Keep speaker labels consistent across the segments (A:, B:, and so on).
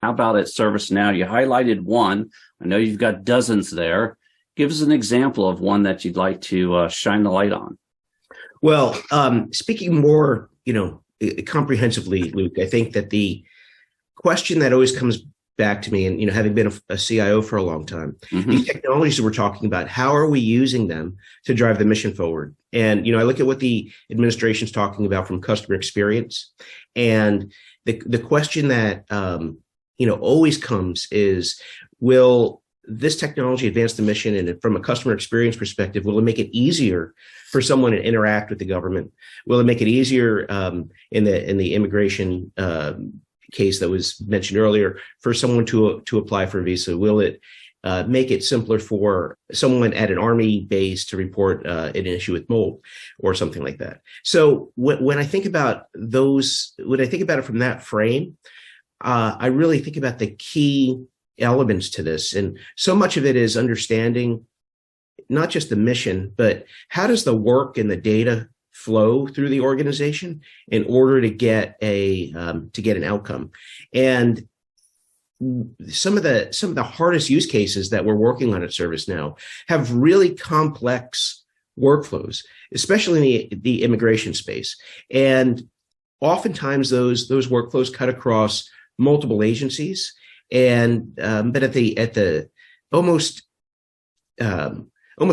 A: How about at ServiceNow? You highlighted one. I know you've got dozens there. Give us an example of one that you'd like to shine the light on.
B: Well, speaking more, comprehensively, Luke, I think that the question that always comes back to me, and having been a CIO for a long time, these technologies that we're talking about, how are we using them to drive the mission forward? And I look at what the administration's talking about from customer experience, and the question that always comes is, will this technology advance the mission? And from a customer experience perspective, will it make it easier for someone to interact with the government? Will it make it easier in the immigration case that was mentioned earlier for someone to apply for a visa? Will it make it simpler for someone at an Army base to report an issue with mold or something like that? So when I think about it from that frame, I really think about the key elements to this. And so much of it is understanding not just the mission, but how does the work and the data flow through the organization in order to get an outcome. And some of the hardest use cases that we're working on at ServiceNow have really complex workflows, especially in the immigration space. And oftentimes those workflows cut across multiple agencies. And but at the almost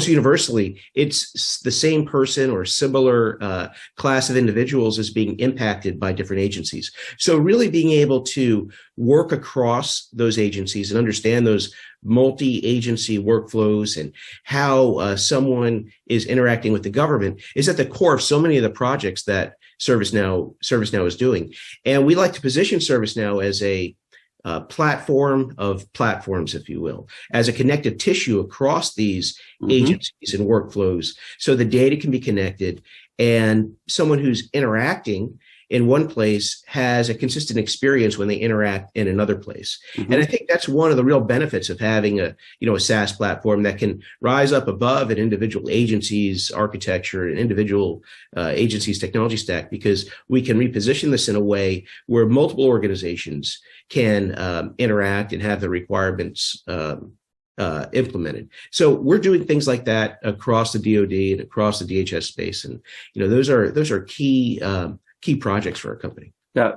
B: universally, it's the same person or similar class of individuals is being impacted by different agencies. So really being able to work across those agencies and understand those multi-agency workflows and how someone is interacting with the government is at the core of so many of the projects that ServiceNow is doing. And we like to position ServiceNow as a platform of platforms, if you will, as a connective tissue across these agencies and workflows, so the data can be connected and someone who's interacting in one place has a consistent experience when they interact in another place. And I think that's one of the real benefits of having a SaaS platform that can rise up above an individual agency's architecture and individual agency's technology stack, because we can reposition this in a way where multiple organizations can interact and have the requirements implemented. So we're doing things like that across the DoD and across the DHS space, and those are key projects for our company.